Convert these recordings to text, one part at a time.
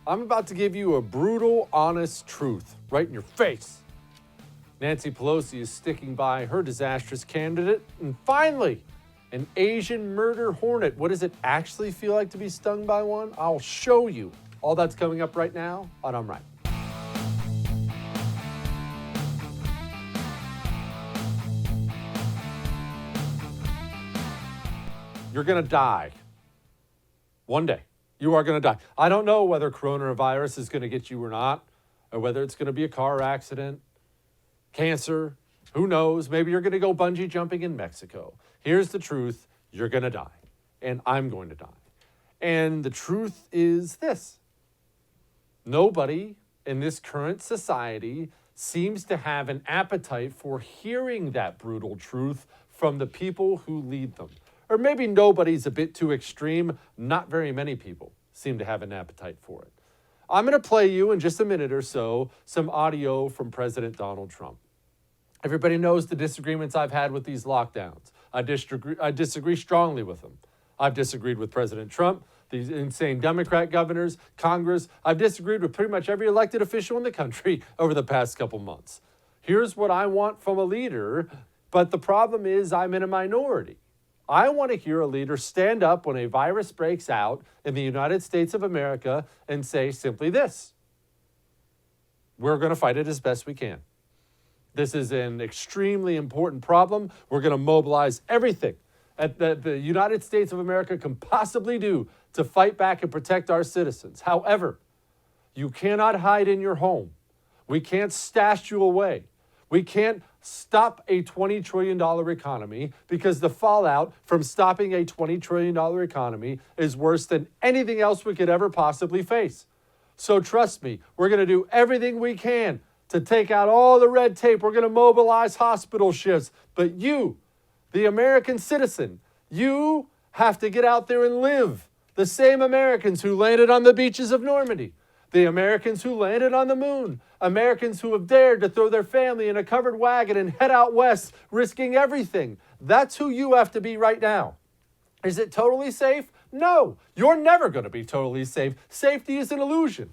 I'm about to give you a brutal, honest truth right in your face. Nancy Pelosi is sticking by her disastrous candidate. And finally, an Asian murder hornet. What does it actually feel like to be stung by one? I'll show you. All that's coming up right now on I'm Right. You're going to die. One day. You are going to die. I don't know whether coronavirus is going to get you or not, or whether it's going to be a car accident, cancer, who knows? Maybe you're going to go bungee jumping in Mexico. Here's the truth. You're going to die. And I'm going to die. And the truth is this. Nobody in this current society seems to have an appetite for hearing that brutal truth from the people who lead them. Or maybe nobody's a bit too extreme. Not very many people seem to have an appetite for it. I'm going to play you in just a minute or so some audio from President Donald Trump. Everybody knows the disagreements I've had with these lockdowns. I disagree strongly with them. I've disagreed with President Trump, these insane Democrat governors, Congress. I've disagreed with pretty much every elected official in the country over the past couple months. Here's what I want from a leader, but the problem is I'm in a minority. I want to hear a leader stand up when a virus breaks out in the United States of America and say simply this: we're going to fight it as best we can. This is an extremely important problem. We're going to mobilize everything that the United States of America can possibly do to fight back and protect our citizens. However, you cannot hide in your home. We can't stash you away. We can't stop a $20 trillion economy, because the fallout from stopping a $20 trillion economy is worse than anything else we could ever possibly face. So trust me, we're going to do everything we can to take out all the red tape. We're going to mobilize hospital shifts. But you, the American citizen, you have to get out there and live. The same Americans who landed on the beaches of Normandy, the Americans who landed on the moon, Americans who have dared to throw their family in a covered wagon and head out west, risking everything. That's who you have to be right now. Is it totally safe? No, you're never going to be totally safe. Safety is an illusion.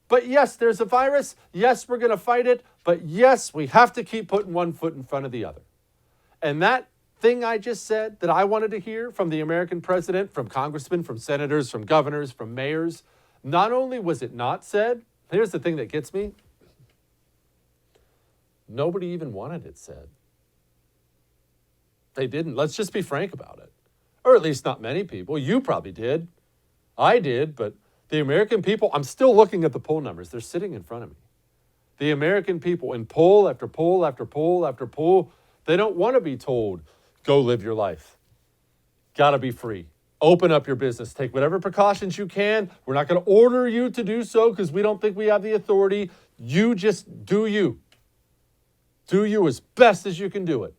But yes, there's a virus. Yes, we're going to fight it. But yes, we have to keep putting one foot in front of the other. And that thing I just said that I wanted to hear from the American president, from congressmen, from senators, from governors, from mayors, not only was it not said, here's the thing that gets me. Nobody even wanted it said. They didn't. Let's just be frank about it. Or at least not many people. You probably did. I did, but the American people, I'm still looking at the poll numbers. They're sitting in front of me. The American people, in poll after poll after poll after poll, they don't want to be told, go live your life. Got to be free. Open up your business. Take whatever precautions you can. We're not going to order you to do so because we don't think we have the authority. You just do you. Do you as best as you can do it.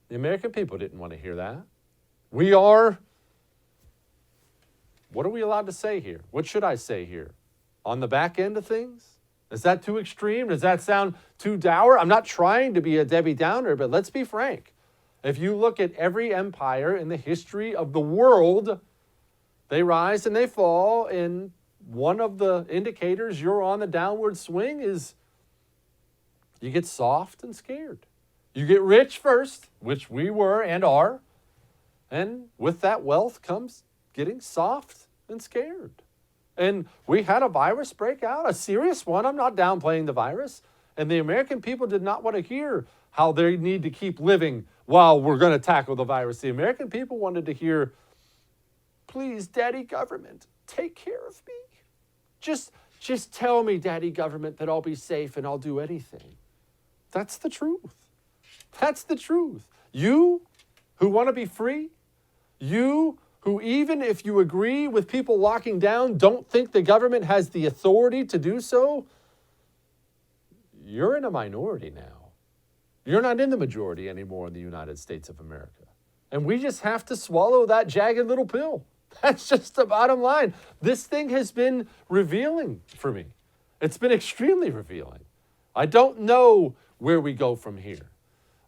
The American people didn't want to hear that. What are we allowed to say here? What should I say here? On the back end of things? Is that too extreme? Does that sound too dour? I'm not trying to be a Debbie Downer, but let's be frank. If you look at every empire in the history of the world, they rise and they fall, and one of the indicators you're on the downward swing is you get soft and scared. You get rich first, which we were and are, and with that wealth comes getting soft and scared. And we had a virus break out, a serious one. I'm not downplaying the virus. And the American people did not want to hear how they need to keep living while we're going to tackle the virus. The American people wanted to hear, please, Daddy Government, take care of me. Just tell me, Daddy Government, that I'll be safe and I'll do anything. That's the truth. That's the truth. You who want to be free, you who, even if you agree with people locking down, don't think the government has the authority to do so, you're in a minority now. You're not in the majority anymore in the United States of America. And we just have to swallow that jagged little pill. That's just the bottom line. This thing has been revealing for me. It's been extremely revealing. I don't know where we go from here.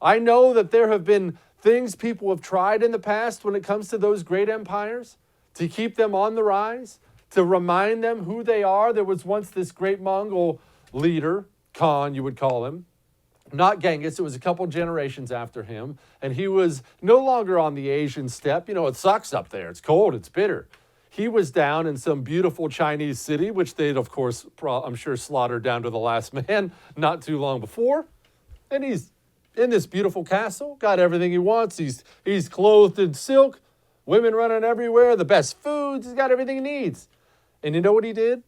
I know that there have been things people have tried in the past when it comes to those great empires to keep them on the rise, to remind them who they are. There was once this great Mongol leader, Khan, you would call him, not Genghis. It was a couple generations after him. And he was no longer on the Asian steppe. You know, it sucks up there. It's cold. It's bitter. He was down in some beautiful Chinese city, which they'd, of course, I'm sure, slaughtered down to the last man not too long before. And he's in this beautiful castle, got everything he wants. He's clothed in silk, women running everywhere, the best foods. He's got everything he needs. And you know what he did?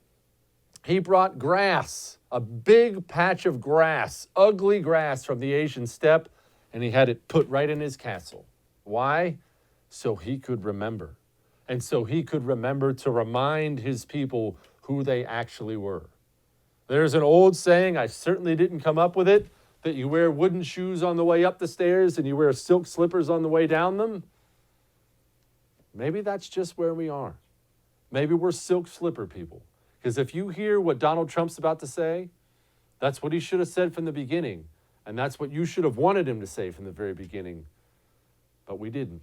He brought grass, a big patch of grass, ugly grass from the Asian steppe, and he had it put right in his castle. Why? So he could remember. And so he could remember to remind his people who they actually were. There's an old saying, I certainly didn't come up with it, that you wear wooden shoes on the way up the stairs and you wear silk slippers on the way down them. Maybe that's just where we are. Maybe we're silk slipper people. Because if you hear what Donald Trump's about to say, that's what he should have said from the beginning. And that's what you should have wanted him to say from the very beginning. But we didn't.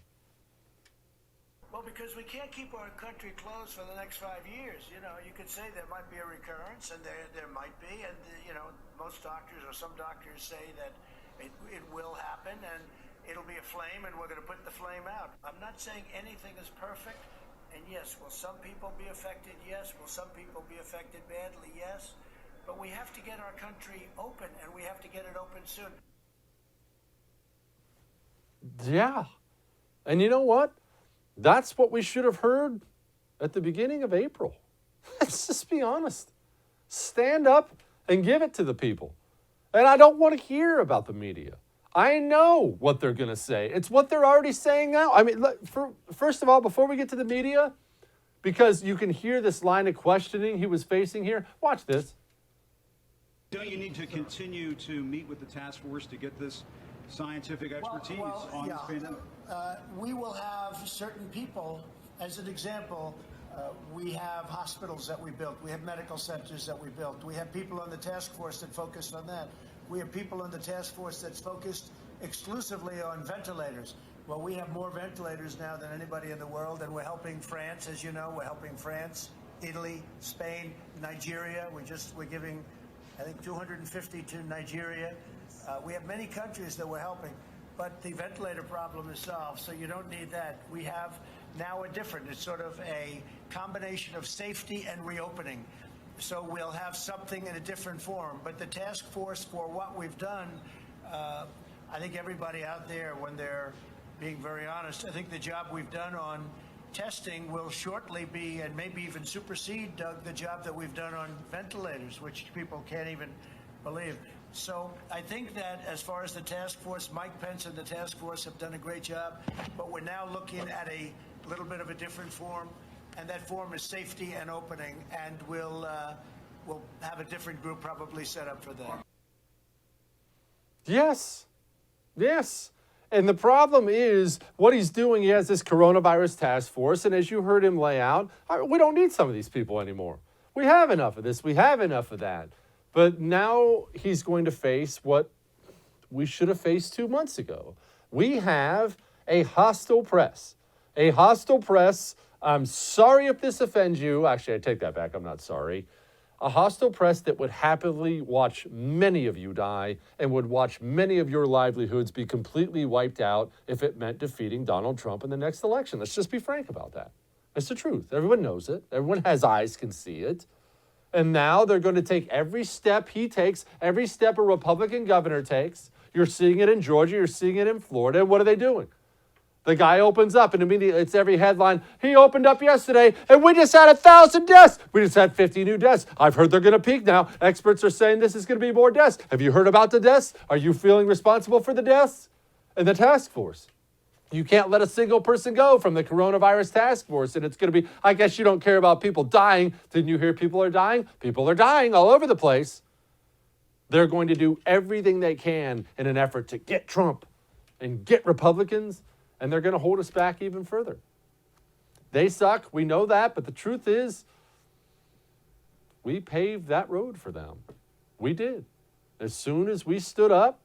Well, because we can't keep our country closed for the next 5 years. You know, you could say there might be a recurrence, and there might be, and, you know, most doctors or some doctors say that it will happen, and it'll be a flame, and we're going to put the flame out. I'm not saying anything is perfect, and yes, will some people be affected? Yes. Will some people be affected badly? Yes. But we have to get our country open, and we have to get it open soon. Yeah. And you know what? That's what we should have heard at the beginning of April. Let's just be honest. Stand up and give it to the people. And I don't want to hear about the media. I know what they're going to say. It's what they're already saying now. I mean, first of all, before we get to the media, because you can hear this line of questioning he was facing here, watch this. Don't you need to continue to meet with the task force to get this scientific expertise on this pandemic? We will have certain people, as an example, we have hospitals that we built. We have medical centers that we built. We have people on the task force that focus on that. We have people on the task force that's focused exclusively on ventilators. Well, we have more ventilators now than anybody in the world, and we're helping France, as you know. We're helping France, Italy, Spain, Nigeria. We're giving, I think, 250 to Nigeria. We have many countries that we're helping, but the ventilator problem is solved, so you don't need that. We have now it's sort of a combination of safety and reopening. So we'll have something in a different form. But the task force, for what we've done, I think everybody out there, when they're being very honest, I think the job we've done on testing will shortly be, and maybe even supersede, Doug, the job that we've done on ventilators, which people can't even believe. So I think that as far as the task force, Mike Pence and the task force have done a great job, but we're now looking at a little bit of a different form, and that form is safety and opening, and we'll have a different group probably set up for that. Yes. And the problem is what he's doing. He has this coronavirus task force, and as you heard him lay out, we don't need some of these people anymore. We have enough of this. We have enough of that. But now he's going to face what we should have faced 2 months ago. We have a hostile press. A hostile press. I'm sorry if this offends you. Actually, I take that back. I'm not sorry. A hostile press that would happily watch many of you die and would watch many of your livelihoods be completely wiped out if it meant defeating Donald Trump in the next election. Let's just be frank about that. It's the truth. Everyone knows it. Everyone has eyes, can see it. And now they're going to take every step he takes, every step a Republican governor takes. You're seeing it in Georgia. You're seeing it in Florida. And what are they doing? The guy opens up and immediately it's every headline. He opened up yesterday and we just had 1,000 deaths. We just had 50 new deaths. I've heard they're going to peak now. Experts are saying this is going to be more deaths. Have you heard about the deaths? Are you feeling responsible for the deaths? And the task force. You can't let a single person go from the coronavirus task force. And it's going to be, I guess you don't care about people dying. Didn't you hear people are dying? People are dying all over the place. They're going to do everything they can in an effort to get Trump and get Republicans. And they're going to hold us back even further. They suck. We know that. But the truth is, we paved that road for them. We did. As soon as we stood up,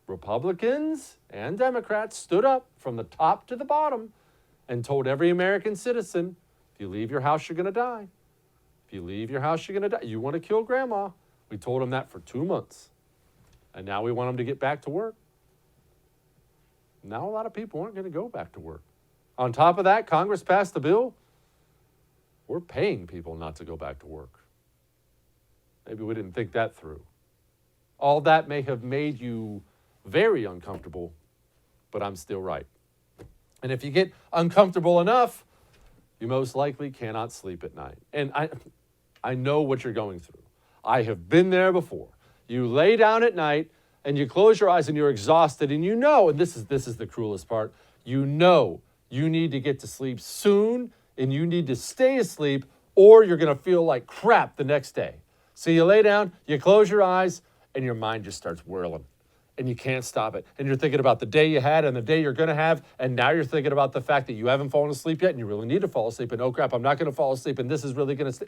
Republicans and Democrats stood up from the top to the bottom and told every American citizen, if you leave your house, you're going to die. If you leave your house, you're going to die. You want to kill grandma. We told them that for 2 months. And now we want them to get back to work. Now a lot of people aren't going to go back to work. On top of that, Congress passed the bill. We're paying people not to go back to work. Maybe we didn't think that through. All that may have made you very uncomfortable, but I'm still right. And if you get uncomfortable enough, you most likely cannot sleep at night. And I know what you're going through. I have been there before. You lay down at night and you close your eyes and you're exhausted and you know, and this is the cruelest part, you know you need to get to sleep soon and you need to stay asleep or you're going to feel like crap the next day. So you lay down, you close your eyes, and your mind just starts whirling. And you can't stop it. And you're thinking about the day you had and the day you're going to have, and now you're thinking about the fact that you haven't fallen asleep yet and you really need to fall asleep, and oh crap, I'm not going to fall asleep, and this is really going to stay.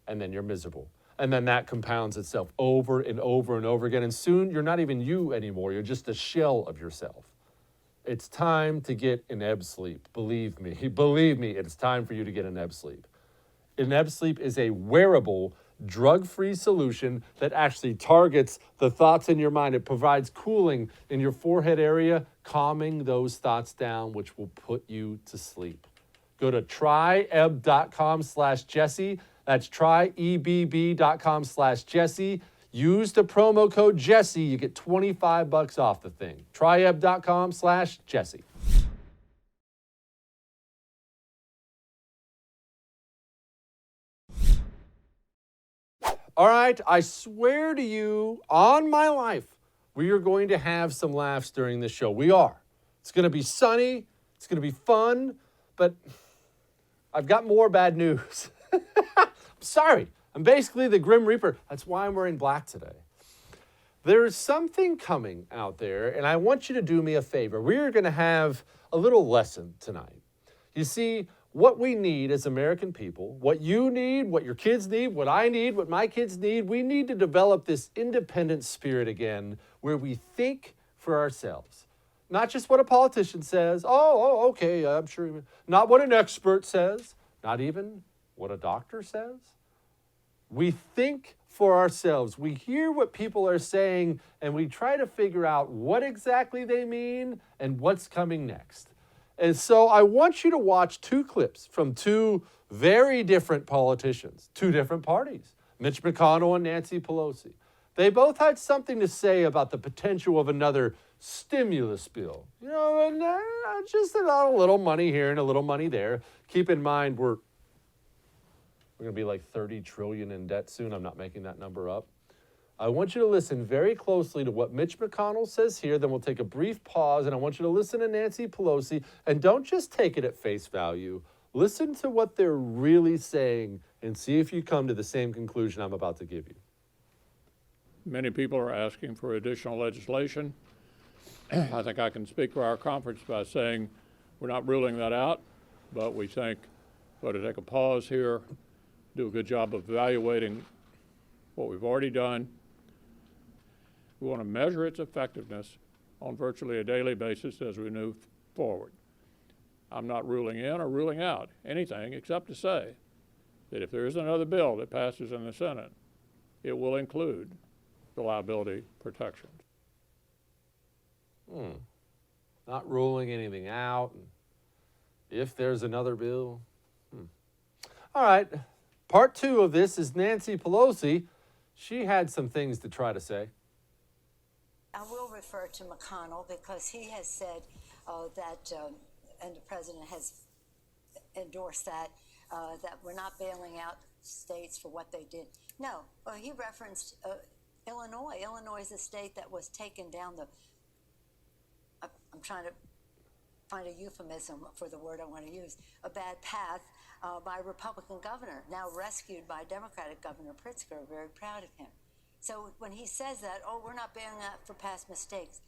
And then you're miserable. And then that compounds itself over and over and over again, and soon you're not even you anymore. You're just a shell of yourself. It's time to get an ebb sleep. Believe me, it's time for you to get an ebb sleep. An ebb sleep is a wearable, drug-free solution that actually targets the thoughts in your mind. It provides cooling in your forehead area, calming those thoughts down, which will put you to sleep. Go to tryebb.com/Jesse. That's tryebb.com/Jesse. Use the promo code Jesse. You get $25 off the thing. tryebb.com/Jesse. All right, I swear to you, on my life, we are going to have some laughs during this show. We are. It's going to be sunny. It's going to be fun. But I've got more bad news. I'm sorry. I'm basically the Grim Reaper. That's why I'm wearing black today. There's something coming out there, and I want you to do me a favor. We're going to have a little lesson tonight. You see, what we need as American people, what you need, what your kids need, what I need, what my kids need, we need to develop this independent spirit again where we think for ourselves. Not just what a politician says. Oh, okay, I'm sure. Not what an expert says. Not even what a doctor says. We think for ourselves. We hear what people are saying, and we try to figure out what exactly they mean and what's coming next. And so I want you to watch two clips from two very different politicians, two different parties, Mitch McConnell and Nancy Pelosi. They both had something to say about the potential of another stimulus bill. You know, and just a little money here and a little money there. Keep in mind, we're going to be like 30 trillion in debt soon. I'm not making that number up. I want you to listen very closely to what Mitch McConnell says here. Then we'll take a brief pause, and I want you to listen to Nancy Pelosi. And don't just take it at face value. Listen to what they're really saying and see if you come to the same conclusion I'm about to give you. Many people are asking for additional legislation. I think I can speak for our conference by saying we're not ruling that out, but we think we ought to take a pause here, do a good job of evaluating what we've already done. We want to measure its effectiveness on virtually a daily basis as we move forward. I'm not ruling in or ruling out anything except to say that if there is another bill that passes in the Senate, it will include the liability protections. Not ruling anything out. If there's another bill. All right. Part two of this is Nancy Pelosi. She had some things to try to say. I will refer to McConnell because he has said that, and the president has endorsed that, that we're not bailing out states for what they did. No, he referenced Illinois. Illinois is a state that was taken down the, I'm trying to find a euphemism for the word I want to use, a bad path by a Republican governor, now rescued by Democratic Governor Pritzker. Very proud of him. So when he says that, oh, we're not bailing out for past mistakes,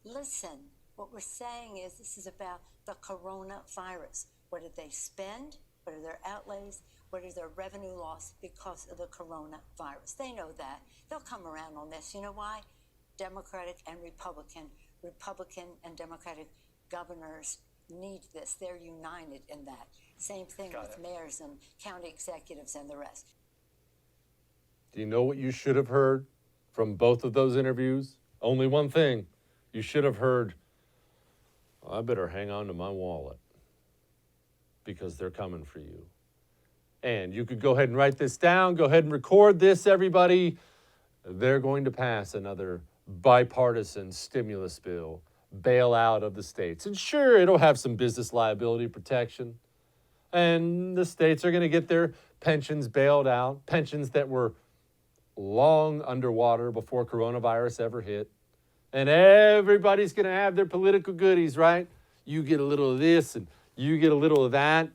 listen, what we're saying is this is about the coronavirus. What did they spend? What are their outlays? What is their revenue loss because of the coronavirus? They know that. They'll come around on this. You know why? Democratic and Republican and Democratic governors need this. They're united in that. Same thing with mayors and county executives and the rest. Do you know what you should have heard from both of those interviews? Only one thing. You should have heard, I better hang on to my wallet because they're coming for you. And you could go ahead and write this down. Go ahead and record this, everybody. They're going to pass another bipartisan stimulus bill, bailout of the states. And sure, it'll have some business liability protection. And the states are going to get their pensions bailed out, pensions that were long underwater before coronavirus ever hit. And everybody's going to have their political goodies, right? You get a little of this and you get a little of that.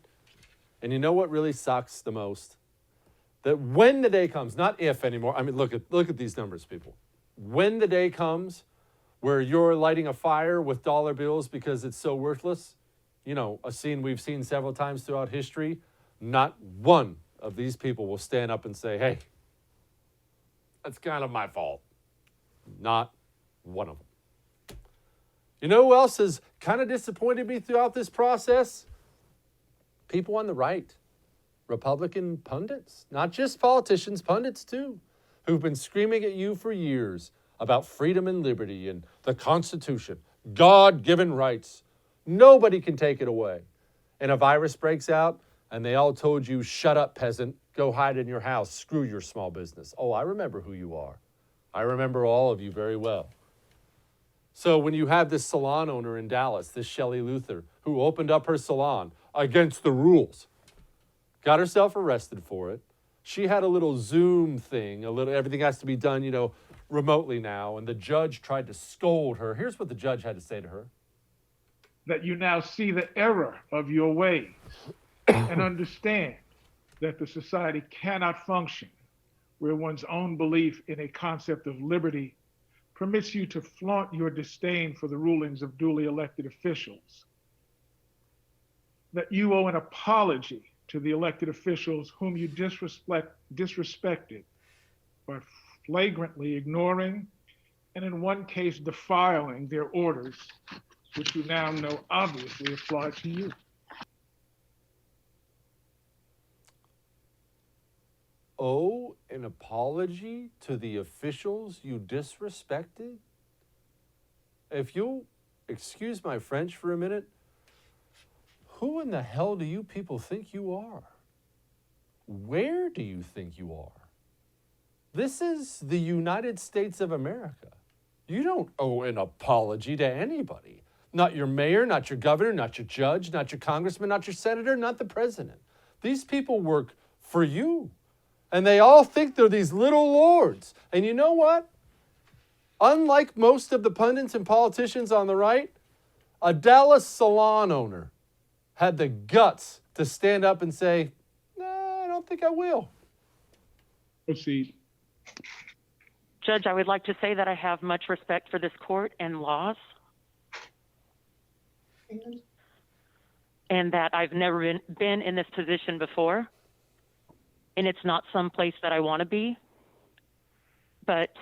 And you know what really sucks the most? That when the day comes, not if anymore. I mean, look at these numbers, people. When the day comes where you're lighting a fire with dollar bills because it's so worthless, you know, a scene we've seen several times throughout history, not one of these people will stand up and say, hey, that's kind of my fault. Not one of them. You know who else has kind of disappointed me throughout this process? People on the right, Republican pundits, not just politicians, pundits too, who've been screaming at you for years about freedom and liberty and the Constitution, God-given rights. Nobody can take it away. And a virus breaks out and they all told you, shut up, peasant, go hide in your house, screw your small business. Oh, I remember who you are. I remember all of you very well. So when you have this salon owner in Dallas, this Shelley Luther, who opened up her salon against the rules, got herself arrested for it. She had a little Zoom thing, everything has to be done, you know, remotely now, and the judge tried to scold her. Here's what the judge had to say to her. That you now see the error of your ways and understand that the society cannot function where one's own belief in a concept of liberty permits you to flaunt your disdain for the rulings of duly elected officials. That you owe an apology to the elected officials whom you disrespected by flagrantly ignoring and in one case defiling their orders, which you now know obviously apply to you. Owe an apology to the officials you disrespected? If you'll excuse my French for a minute, who in the hell do you people think you are? Where do you think you are? This is the United States of America. You don't owe an apology to anybody. Not your mayor, not your governor, not your judge, not your congressman, not your senator, not the president. These people work for you. And they all think they're these little lords. And you know what? Unlike most of the pundits and politicians on the right, a Dallas salon owner had the guts to stand up and say, "Nah, I don't think I will." Proceed. Judge, I would like to say that I have much respect for this court and laws, and that I've never been in this position before, and it's not someplace that I want to be. But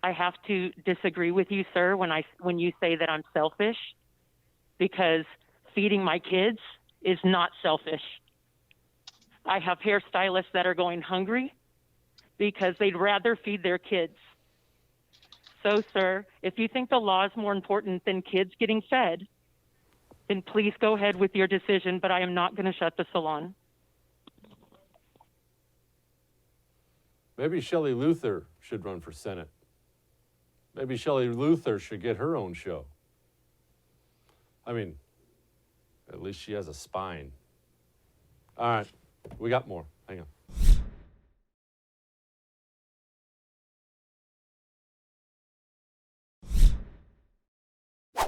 I have to disagree with you, sir, when you say that I'm selfish, because feeding my kids is not selfish. I have hairstylists that are going hungry because they'd rather feed their kids. So, sir, if you think the law is more important than kids getting fed, then please go ahead with your decision, but I am not going to shut the salon. Maybe Shelley Luther should run for Senate. Maybe Shelley Luther should get her own show. I mean, at least she has a spine. All right, we got more. Hang on.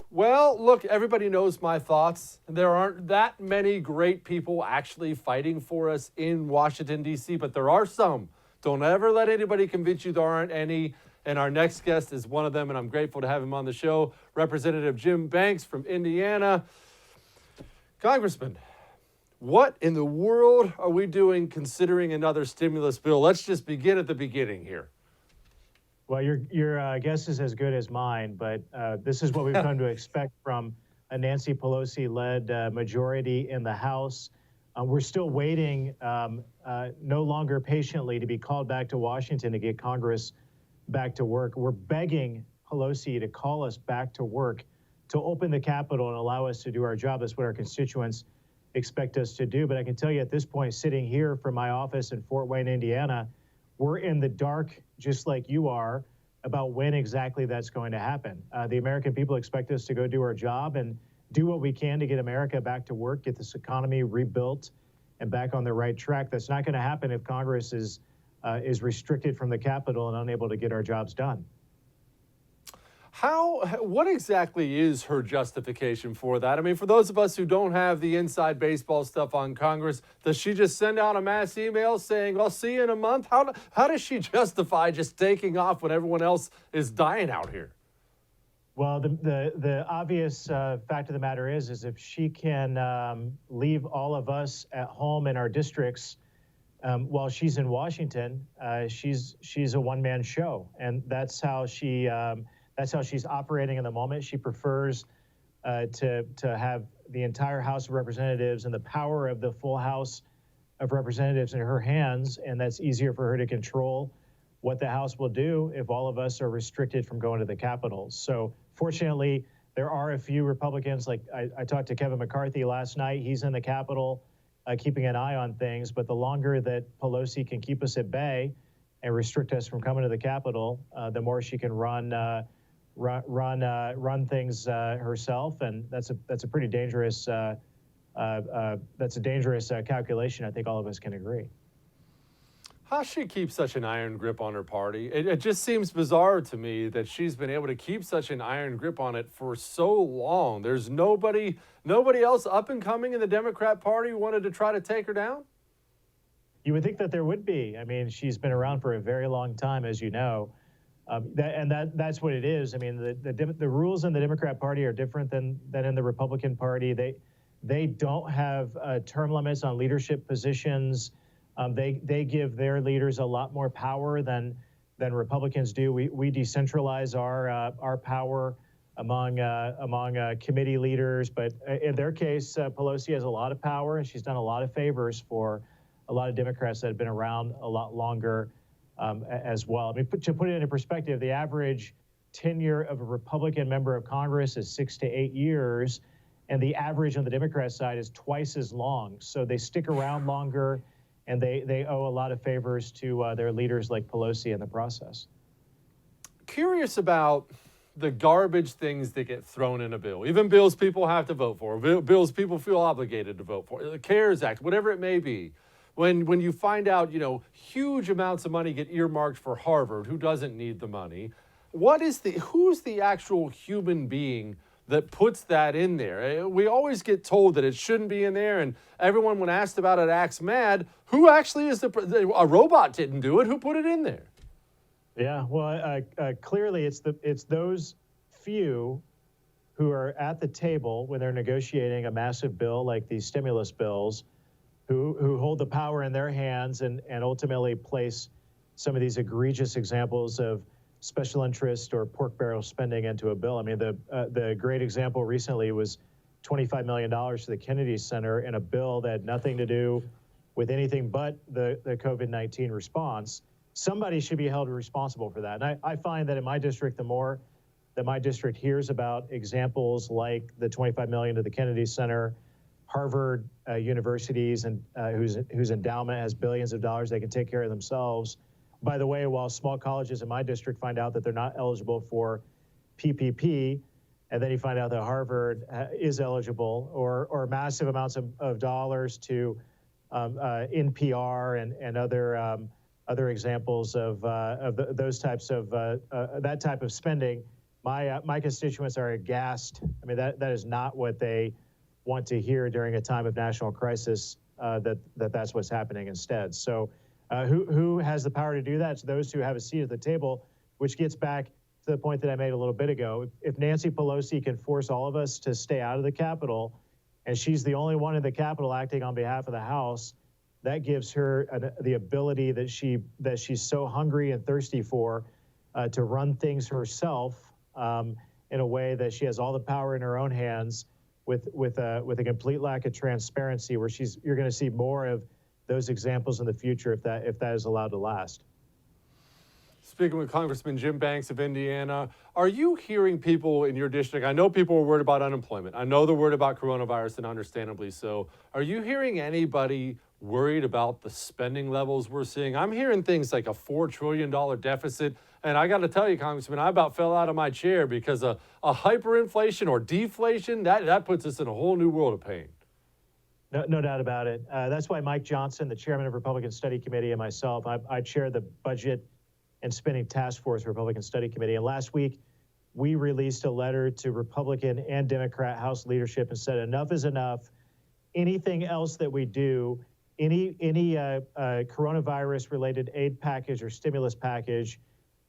Well, look, everybody knows my thoughts. There aren't that many great people actually fighting for us in Washington, D.C., but there are some. Don't ever let anybody convince you there aren't any. And our next guest is one of them, and I'm grateful to have him on the show, Representative Jim Banks from Indiana. Congressman, what in the world are we doing considering another stimulus bill? Let's just begin at the beginning here. Well, your guess is as good as mine, but this is what we've come to expect from a Nancy Pelosi-led majority in the House. We're still waiting, no longer patiently, to be called back to Washington to get Congress back to work. We're begging Pelosi to call us back to work, to open the Capitol and allow us to do our job. That's what our constituents expect us to do. But I can tell you at this point, sitting here from my office in Fort Wayne, Indiana, we're in the dark, just like you are, about when exactly that's going to happen. The American people expect us to go do our job and do what we can to get America back to work, get this economy rebuilt and back on the right track. That's not going to happen if Congress is restricted from the Capitol and unable to get our jobs done. What exactly is her justification for that? I mean, for those of us who don't have the inside baseball stuff on Congress, does she just send out a mass email saying, I'll see you in a month? How does she justify just taking off when everyone else is dying out here? Well, the obvious fact of the matter is if she can leave all of us at home in our districts while she's in Washington, she's a one-man show, and that's how she's operating in the moment. She prefers to have the entire House of Representatives and the power of the full House of Representatives in her hands, and that's easier for her to control what the House will do if all of us are restricted from going to the Capitol. So fortunately, there are a few Republicans, like I talked to Kevin McCarthy last night. He's in the Capitol keeping an eye on things, but the longer that Pelosi can keep us at bay and restrict us from coming to the Capitol, the more she can run things herself, and that's a pretty dangerous calculation. I think all of us can agree. How she keeps such an iron grip on her party? It just seems bizarre to me that she's been able to keep such an iron grip on it for so long. There's nobody else up and coming in the Democrat Party who wanted to try to take her down? You would think that there would be. I mean, she's been around for a very long time, as you know. That's what it is. I mean, the rules in the Democrat Party are different than in the Republican Party. They don't have term limits on leadership positions. They give their leaders a lot more power than Republicans do. We decentralize our power among committee leaders, but in their case, Pelosi has a lot of power, and she's done a lot of favors for a lot of Democrats that have been around a lot longer as well. I mean, to put it into perspective, the average tenure of a Republican member of Congress is 6 to 8 years, and the average on the Democrat side is twice as long. So they stick around longer, and they owe a lot of favors to their leaders like Pelosi in the process. Curious about the garbage things that get thrown in a bill, even bills people have to vote for, bills people feel obligated to vote for, the CARES Act, whatever it may be. When you find out, huge amounts of money get earmarked for Harvard, who doesn't need the money, who's the actual human being that puts that in there? We always get told that it shouldn't be in there, and everyone, when asked about it, acts mad. Who actually is a robot didn't do it? Who put it in there? Yeah, well, clearly it's those few who are at the table when they're negotiating a massive bill like these stimulus bills, who hold the power in their hands and ultimately place some of these egregious examples of special interest or pork barrel spending into a bill. I mean, the great example recently was $25 million to the Kennedy Center in a bill that had nothing to do with anything but the COVID-19 response. Somebody should be held responsible for that. And I find that in my district, the more that my district hears about examples like the $25 million to the Kennedy Center, Harvard universities, and whose endowment has billions of dollars, they can take care of themselves. By the way, while small colleges in my district find out that they're not eligible for PPP, and then you find out that Harvard is eligible, or massive amounts of dollars to NPR and other examples of those types of that type of spending, my constituents are aghast. I mean, that is not what they want to hear during a time of national crisis. That's what's happening instead. So, who has the power to do that? It's those who have a seat at the table, which gets back to the point that I made a little bit ago. If Nancy Pelosi can force all of us to stay out of the Capitol, and she's the only one in the Capitol acting on behalf of the House, that gives her the ability that she's so hungry and thirsty for to run things herself in a way that she has all the power in her own hands with a complete lack of transparency, where you're going to see more of those examples in the future if that is allowed to last. Speaking with Congressman Jim Banks of Indiana, are you hearing people in your district? I know people are worried about unemployment. I know they're worried about coronavirus, and understandably so. Are you hearing anybody worried about the spending levels we're seeing? I'm hearing things like a $4 trillion deficit. And I got to tell you, Congressman, I about fell out of my chair because a hyperinflation or deflation, that puts us in a whole new world of pain. No doubt about it. That's why Mike Johnson, the chairman of Republican Study Committee, and myself, I chair the Budget and Spending Task Force Republican Study Committee. And last week, we released a letter to Republican and Democrat House leadership and said, enough is enough. Anything else that we do, any coronavirus-related aid package or stimulus package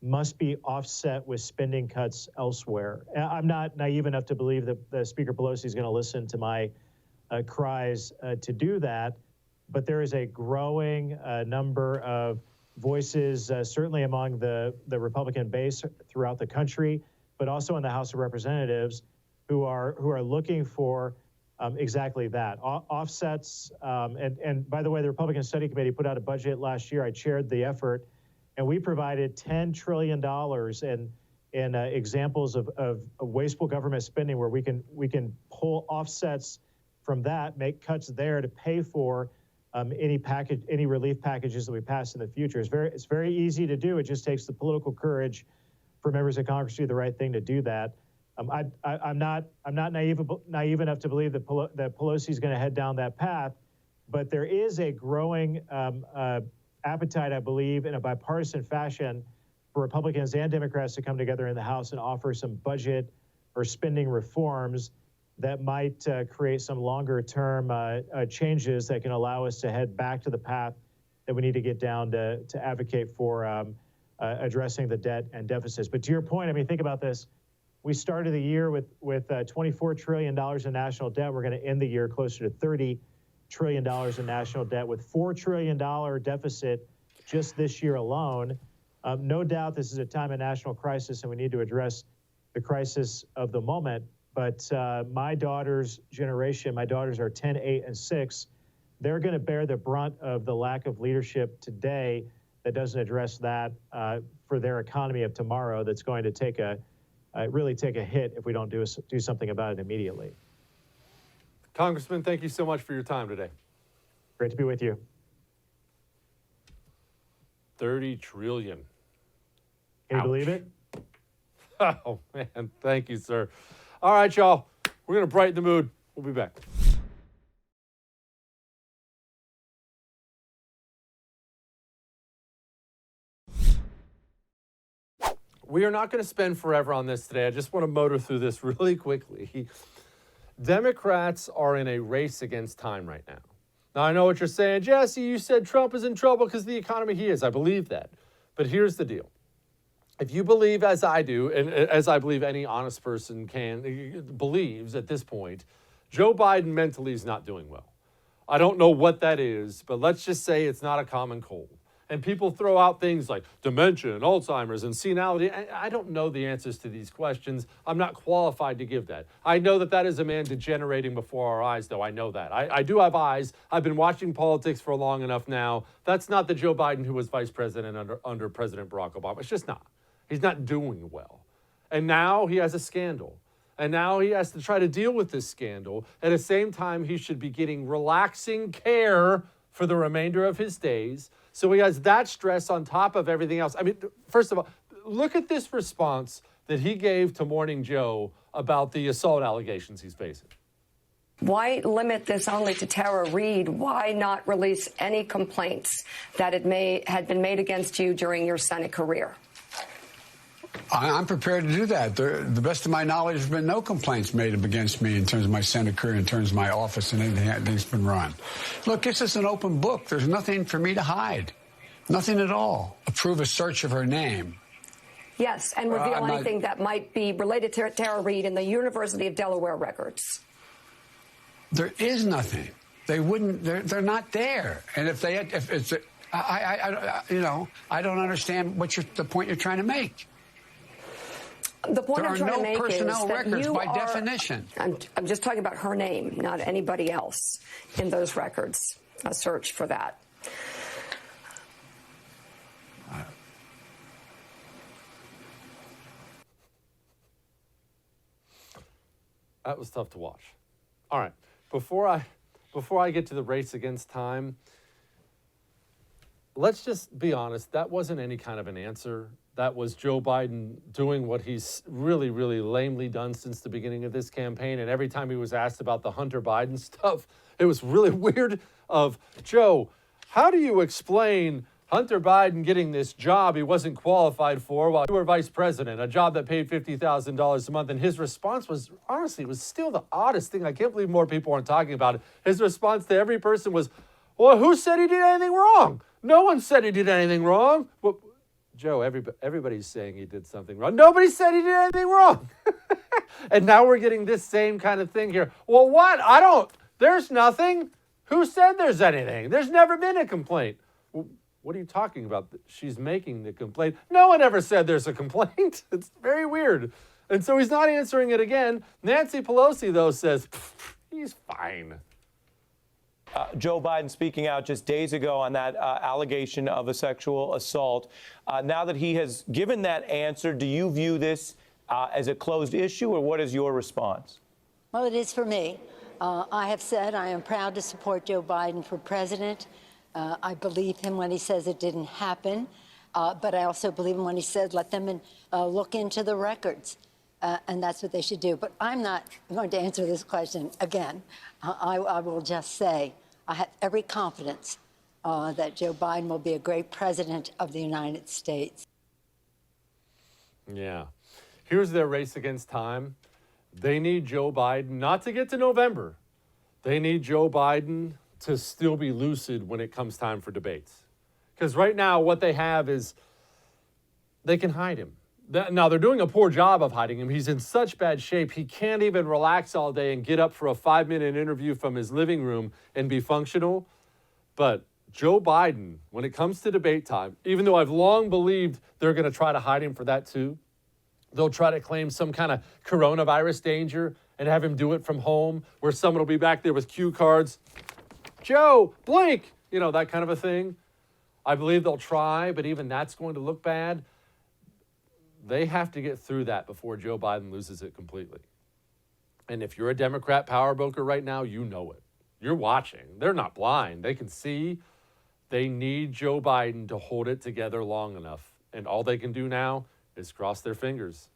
must be offset with spending cuts elsewhere. I'm not naive enough to believe that Speaker Pelosi is going to listen to my cries to do that, but there is a growing number of voices, certainly among the Republican base throughout the country, but also in the House of Representatives, who are looking for exactly that, offsets. And by the way, the Republican Study Committee put out a budget last year. I chaired the effort, and we provided $10 trillion in examples of wasteful government spending, where we can pull offsets from that, make cuts there to pay for any relief packages that we pass in the future. It's very easy to do. It just takes the political courage for members of Congress to do the right thing to do that. I'm not naive enough to believe that Pelosi is going to head down that path, but there is a growing appetite, I believe, in a bipartisan fashion for Republicans and Democrats to come together in the House and offer some budget or spending reforms that might create some longer-term changes that can allow us to head back to the path that we need to get down to advocate for addressing the debt and deficits. But to your point, I mean, think about this. We started the year with $24 trillion in national debt. We're going to end the year closer to $30 trillion in national debt, with $4 trillion deficit just this year alone. No doubt this is a time of national crisis, and we need to address the crisis of the moment. But my daughter's generation, my daughters are 10, 8, and 6, they're going to bear the brunt of the lack of leadership today that doesn't address that for their economy of tomorrow. That's going to really take a hit if we don't do something about it immediately. Congressman, thank you so much for your time today. Great to be with you. 30 trillion. Can you believe it? Oh, man. Thank you, sir. All right, y'all. We're going to brighten the mood. We'll be back. We are not going to spend forever on this today. I just want to motor through this really quickly. Democrats are in a race against time right now. Now, I know what you're saying. Jesse, you said Trump is in trouble because of the economy. He is. I believe that. But here's the deal. If you believe, as I do, and as I believe any honest person believes at this point, Joe Biden mentally is not doing well. I don't know what that is, but let's just say it's not a common cold. And people throw out things like dementia and Alzheimer's and senility. I don't know the answers to these questions. I'm not qualified to give that. I know that is a man degenerating before our eyes, though. I know that. I do have eyes. I've been watching politics for long enough now. That's not the Joe Biden who was vice president under President Barack Obama. It's just not. He's not doing well. And now he has a scandal. And now he has to try to deal with this scandal. At the same time, he should be getting relaxing care for the remainder of his days. So he has that stress on top of everything else. I mean, first of all, look at this response that he gave to Morning Joe about the assault allegations he's facing. Why limit this only to Tara Reade? Why not release any complaints that had been made against you during your Senate career? I'm prepared to do that. The best of my knowledge, there's been no complaints made against me in terms of my Senate career, in terms of my office and anything that's been run. Look, this is an open book. There's nothing for me to hide. Nothing at all. Approve a search of her name. Yes, and reveal anything that might be related to Tara Reade in the University of Delaware records. There is nothing. They wouldn't. They're not there. And if it's, I don't understand the point you're trying to make. The point There I'm are trying no to make personnel is that records you by are, definition. I'm just talking about her name, not anybody else in those records. A search for that. That was tough to watch. All right, before I get to the race against time, let's just be honest. That wasn't any kind of an answer. That was Joe Biden doing what he's really, really lamely done since the beginning of this campaign. And every time he was asked about the Hunter Biden stuff, it was really weird of, Joe, how do you explain Hunter Biden getting this job he wasn't qualified for while you were vice president, a job that paid $50,000 a month? And his response was, honestly, it was still the oddest thing. I can't believe more people aren't talking about it. His response to every person was, well, who said he did anything wrong? No one said he did anything wrong. Well, Joe, everybody's saying he did something wrong. Nobody said he did anything wrong. And now we're getting this same kind of thing here. Well, what? There's nothing. Who said there's anything? There's never been a complaint. Well, what are you talking about? She's making the complaint. No one ever said there's a complaint. It's very weird. And so he's not answering it again. Nancy Pelosi, though, says, he's fine. Joe Biden speaking out just days ago on that allegation of a sexual assault. Now that he has given that answer, do you view this as a closed issue, or what is your response? Well, it is for me. I have said I am proud to support Joe Biden for president. I believe him when he says it didn't happen, but I also believe him when he said let them look into the records, and that's what they should do. But I'm not going to answer this question again. I will just say I have every confidence that Joe Biden will be a great president of the United States. Yeah. Here's their race against time. They need Joe Biden not to get to November. They need Joe Biden to still be lucid when it comes time for debates. Because right now what they have is they can hide him. Now, they're doing a poor job of hiding him. He's in such bad shape, he can't even relax all day and get up for a 5-minute interview from his living room and be functional. But Joe Biden, when it comes to debate time, even though I've long believed they're going to try to hide him for that too, they'll try to claim some kind of coronavirus danger and have him do it from home where someone will be back there with cue cards. Joe, blink, that kind of a thing. I believe they'll try, but even that's going to look bad. They have to get through that before Joe Biden loses it completely. And if you're a Democrat power broker right now, you know it. You're watching. They're not blind. They can see. They need Joe Biden to hold it together long enough. And all they can do now is cross their fingers.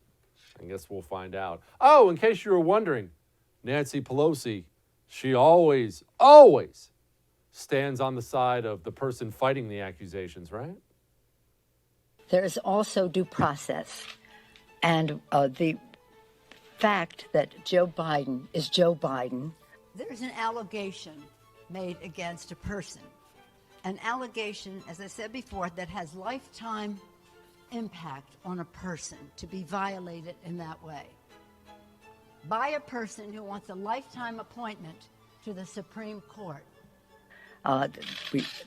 I guess we'll find out. Oh, in case you were wondering, Nancy Pelosi, she always stands on the side of the person fighting the accusations, right? There is also due process. And the fact that Joe Biden is Joe Biden. There's an allegation made against a person. An allegation, as I said before, that has lifetime impact on a person to be violated in that way by a person who wants a lifetime appointment to the Supreme Court.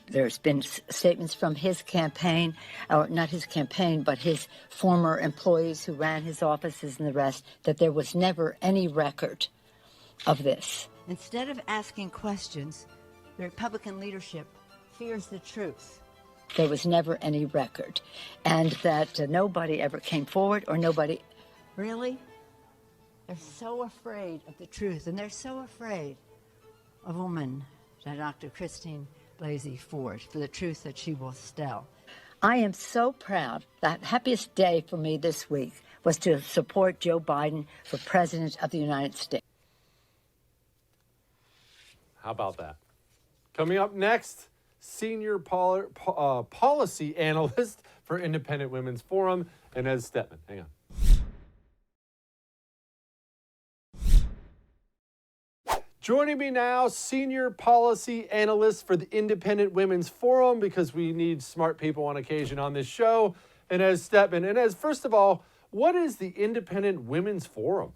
There's been statements from his campaign, or not his campaign, but his former employees who ran his offices and the rest, that there was never any record of this. Instead of asking questions, the Republican leadership fears the truth. There was never any record, and that nobody ever came forward, or nobody, really? They're so afraid of the truth, and they're so afraid of a woman, Dr. Christine Blasey Ford, for the truth that she will tell. I am so proud. The happiest day for me this week was to support Joe Biden for President of the United States. How about that? Coming up next, Senior Policy Analyst for Independent Women's Forum, Inez Stepman. Hang on. Joining me now, Senior Policy Analyst for the Independent Women's Forum, because we need smart people on occasion on this show, Inez Stepman. Inez, first of all, what is the Independent Women's Forum?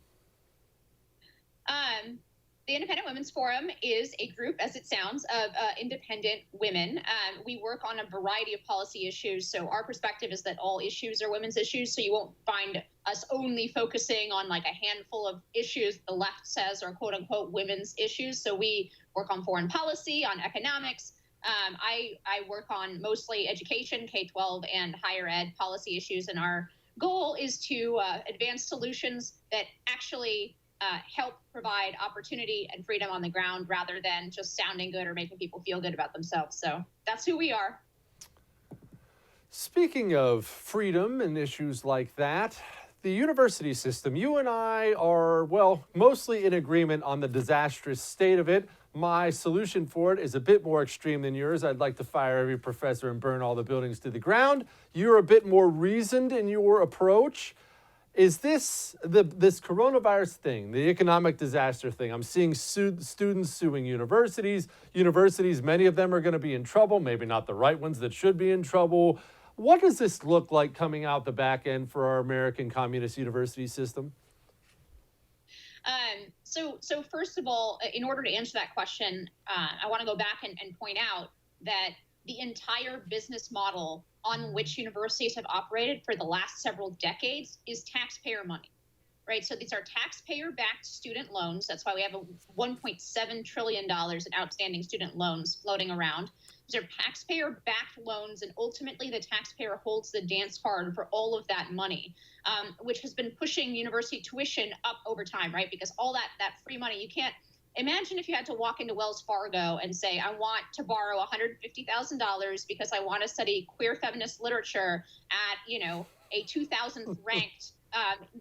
The Independent Women's Forum is a group, as it sounds, of independent women. We work on a variety of policy issues. So our perspective is that all issues are women's issues. So you won't find us only focusing on like a handful of issues the left says are quote unquote women's issues. So we work on foreign policy, on economics. I work on mostly education, K-12 and higher ed policy issues. And our goal is to advance solutions that actually help provide opportunity and freedom on the ground rather than just sounding good or making people feel good about themselves. So that's who we are. Speaking of freedom and issues like that, the university system, you and I are, well, mostly in agreement on the disastrous state of it. My solution for it is a bit more extreme than yours. I'd like to fire every professor and burn all the buildings to the ground. You're a bit more reasoned in your approach. Is this coronavirus thing, the economic disaster thing? I'm seeing students suing universities. Universities, many of them are going to be in trouble, maybe not the right ones that should be in trouble. What does this look like coming out the back end for our American communist university system? So first of all, in order to answer that question, I want to go back and point out that the entire business model on which universities have operated for the last several decades is taxpayer money, right? So these are taxpayer-backed student loans. That's why we have a $1.7 trillion in outstanding student loans floating around. These are taxpayer-backed loans, and ultimately the taxpayer holds the dance card for all of that money, which has been pushing university tuition up over time, right? Because all that free money, you can't imagine if you had to walk into Wells Fargo and say, I want to borrow $150,000 because I want to study queer feminist literature at, a 2000th ranked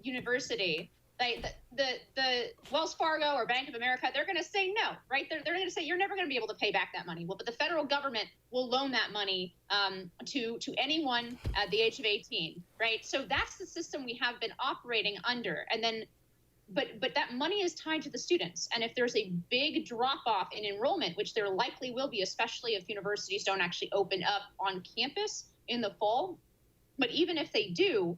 university. The Wells Fargo or Bank of America, they're going to say no, right? They're going to say you're never going to be able to pay back that money. Well, but the federal government will loan that money to anyone at the age of 18, right? So that's the system we have been operating under. And then, but that money is tied to the students. And if there's a big drop off in enrollment, which there likely will be, especially if universities don't actually open up on campus in the fall, but even if they do,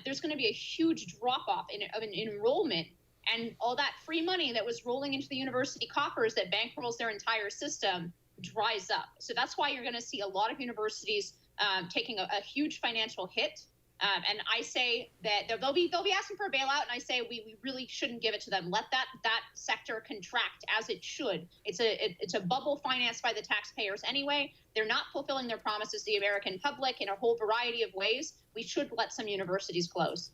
there's going to be a huge drop-off in enrollment, and all that free money that was rolling into the university coffers that bankrolls their entire system dries up. So that's why you're going to see a lot of universities taking a huge financial hit. And I say that they'll be asking for a bailout, and I say we really shouldn't give it to them. Let that sector contract as it should. It's a bubble financed by the taxpayers anyway. They're not fulfilling their promises to the American public in a whole variety of ways. We should let some universities close.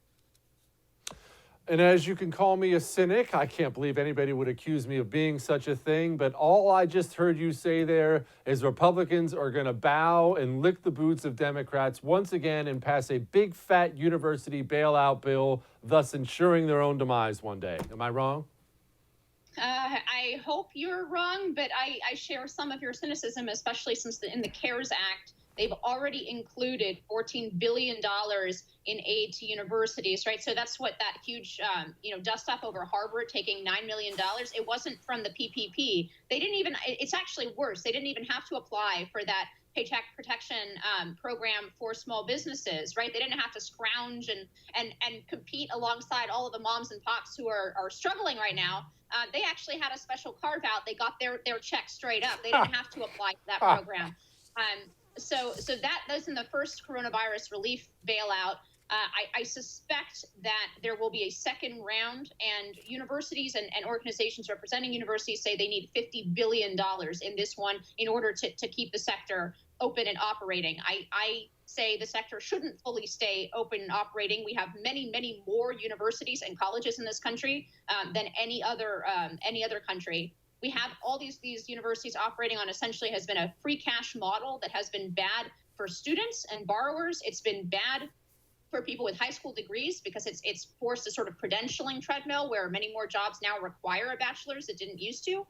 And as you can call me a cynic, I can't believe anybody would accuse me of being such a thing, but all I just heard you say there is Republicans are going to bow and lick the boots of Democrats once again and pass a big fat university bailout bill, thus ensuring their own demise one day. Am I wrong? I hope you're wrong, but I share some of your cynicism, especially since in the CARES Act, they've already included $14 billion in aid to universities, right? So that's what that huge, dust up over Harvard taking $9 million. It wasn't from the PPP. They didn't even, it's actually worse. They didn't even have to apply for that Paycheck Protection program for small businesses, right? They didn't have to scrounge and compete alongside all of the moms and pops who are struggling right now. They actually had a special carve out. They got their check straight up. They didn't have to apply for that program. So that was in the first coronavirus relief bailout. I suspect that there will be a second round, and universities and organizations representing universities say they need $50 billion in this one in order to keep the sector open and operating. I say the sector shouldn't fully stay open and operating. We have many, many more universities and colleges in this country than any other country. We have all these universities operating on essentially has been a free cash model that has been bad for students and borrowers. It's been bad for people with high school degrees because it's forced a sort of credentialing treadmill where many more jobs now require a bachelor's that didn't used to.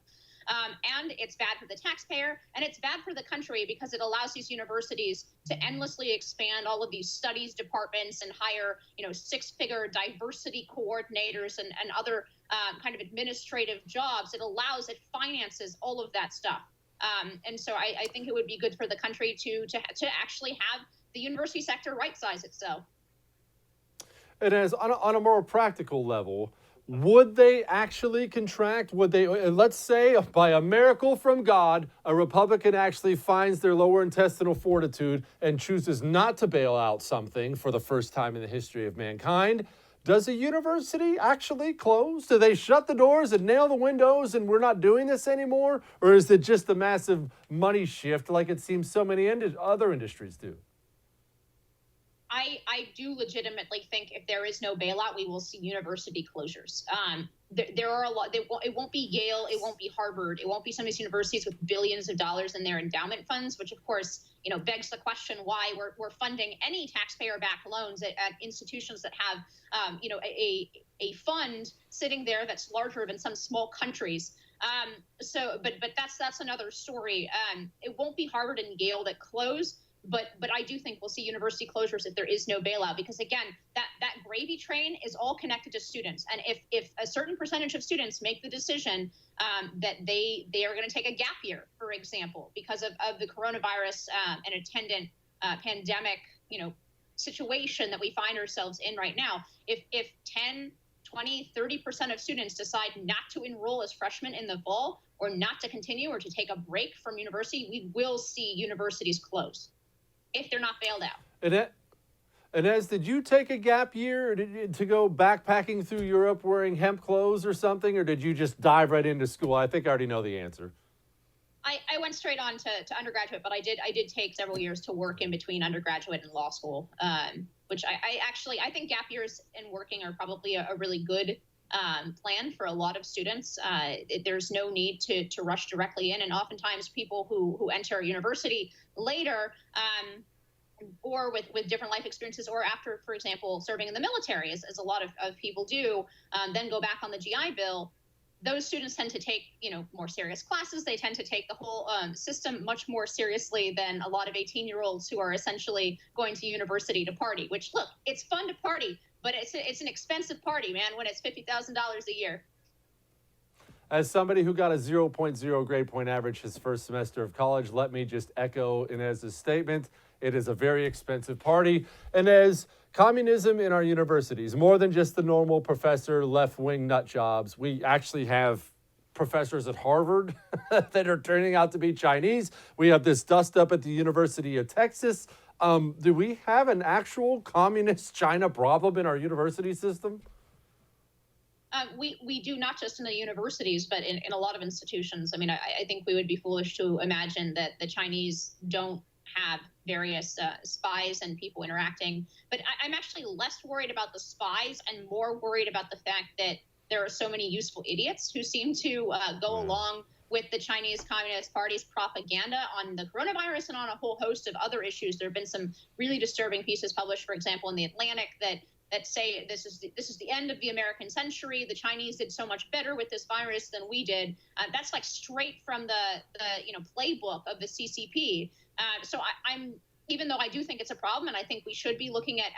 And it's bad for the taxpayer, and it's bad for the country because it allows these universities to endlessly expand all of these studies departments and hire, six-figure diversity coordinators and other kind of administrative jobs. It finances all of that stuff. And so I think it would be good for the country to actually have the university sector right-size itself. And as on a more practical level, would they actually contract? Would they, let's say by a miracle from God, a Republican actually finds their lower intestinal fortitude and chooses not to bail out something for the first time in the history of mankind. Does a university actually close? Do they shut the doors and nail the windows and we're not doing this anymore? Or is it just a massive money shift like it seems so many other industries do? I do legitimately think if there is no bailout, we will see university closures. There are a lot. It won't be Yale. It won't be Harvard. It won't be some of these universities with billions of dollars in their endowment funds, which of course, begs the question why we're funding any taxpayer-backed loans at institutions that have, a fund sitting there that's larger than some small countries. But that's another story. It won't be Harvard and Yale that close. But I do think we'll see university closures if there is no bailout, because again, that gravy train is all connected to students. And if a certain percentage of students make the decision that they are going to take a gap year, for example, because of the coronavirus and attendant pandemic, situation that we find ourselves in right now, if 10, 20, 30% of students decide not to enroll as freshmen in the fall, or not to continue, or to take a break from university, we will see universities close if they're not bailed out. And as did you take a gap year to go backpacking through Europe wearing hemp clothes or something, or did you just dive right into school? I think I already know the answer. I went straight on to undergraduate, but I did take several years to work in between undergraduate and law school, which I think gap years and working are probably a really good plan for a lot of students. There's no need to rush directly in, and oftentimes people who enter university later, or with different life experiences, or after, for example, serving in the military, as a lot of people do, then go back on the GI Bill. Those students tend to take, more serious classes. They tend to take the whole system much more seriously than a lot of 18-year-olds who are essentially going to university to party, which, look, it's fun to party, but it's an expensive party, man, when it's $50,000 a year. As somebody who got a 0.0 grade point average his first semester of college, let me just echo Inez's statement. It is a very expensive party. And as communism in our universities, more than just the normal professor left-wing nut jobs, we actually have professors at Harvard that are turning out to be Chinese. We have this dust up at the University of Texas. Do we have an actual communist China problem in our university system? We do, not just in the universities, but in a lot of institutions. I mean, I think we would be foolish to imagine that the Chinese don't have various spies and people interacting. But I'm actually less worried about the spies and more worried about the fact that there are so many useful idiots who seem to go along with the Chinese Communist Party's propaganda on the coronavirus and on a whole host of other issues. There have been some really disturbing pieces published, for example, in The Atlantic that say this is the end of the American century. The Chinese did so much better with this virus than we did. That's like straight from the playbook of the CCP. So I'm, even though I do think it's a problem, and I think we should be looking at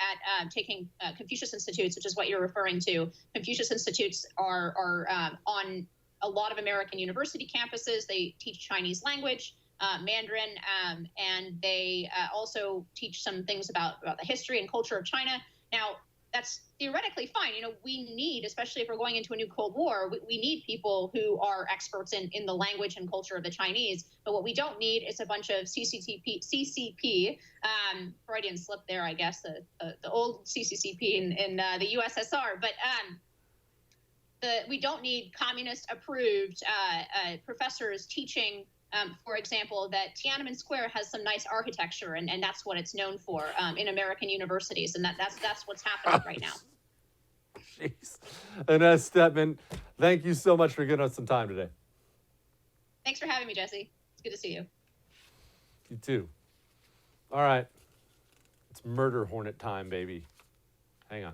taking Confucius Institutes, which is what you're referring to. Confucius Institutes are on a lot of American university campuses. They teach Chinese language, Mandarin, and they also teach some things about the history and culture of China. Now, that's theoretically fine. We need, especially if we're going into a new Cold War, we need people who are experts in the language and culture of the Chinese. But what we don't need is a bunch of CCP, Freudian slip there, I guess, the old CCCP in the USSR. But we don't need communist-approved professors teaching, for example, that Tiananmen Square has some nice architecture, and that's what it's known for in American universities, and that's what's happening right now. Jeez. Inez Stepman, thank you so much for giving us some time today. Thanks for having me, Jesse. It's good to see you. You too. All right. It's murder hornet time, baby. Hang on.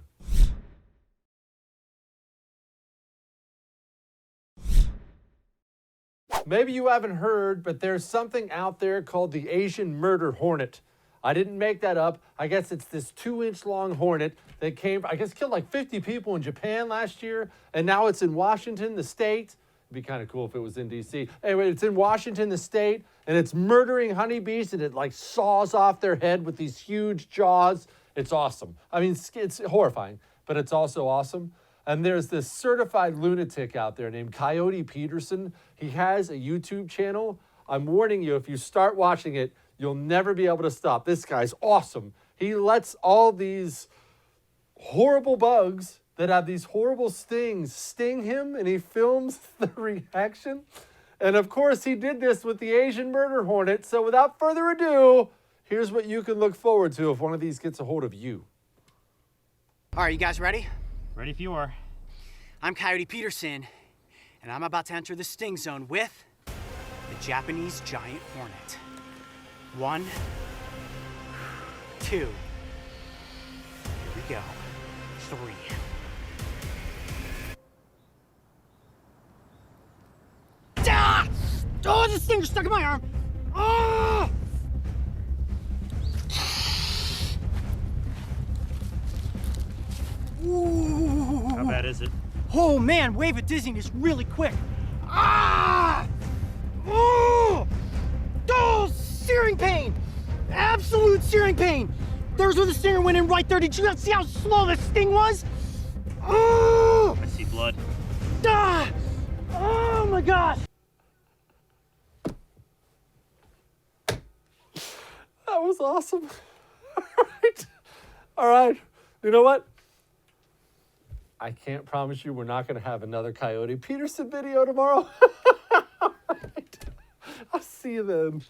Maybe you haven't heard, but there's something out there called the Asian Murder Hornet. I didn't make that up. I guess it's this 2-inch long hornet that killed like 50 people in Japan last year, and now it's in Washington, the state. It'd be kind of cool if it was in D.C. Anyway, it's in Washington, the state, and it's murdering honeybees, and it like saws off their head with these huge jaws. It's awesome. I mean, it's horrifying, but it's also awesome. And there's this certified lunatic out there named Coyote Peterson. He has a YouTube channel. I'm warning you, if you start watching it, you'll never be able to stop. This guy's awesome. He lets all these horrible bugs that have these horrible stings sting him, and he films the reaction. And of course, he did this with the Asian Murder Hornet. So without further ado, here's what you can look forward to if one of these gets a hold of you. All right, you guys ready? Ready if you are. I'm Coyote Peterson, and I'm about to enter the sting zone with the Japanese giant hornet. 1, 2, here we go, 3. Ah! Oh, this stinger's stuck in my arm. Oh! Ooh. How bad is it? Oh man, wave of dizziness really quick. Ah! Oh! Oh, searing pain! Absolute searing pain! There's where the stinger went in right there. Did you not see how slow the sting was? Oh! I see blood. Ah! Oh my gosh! That was awesome. All right. All right. You know what? I can't promise you we're not going to have another Coyote Peterson video tomorrow. All right. I'll see you then.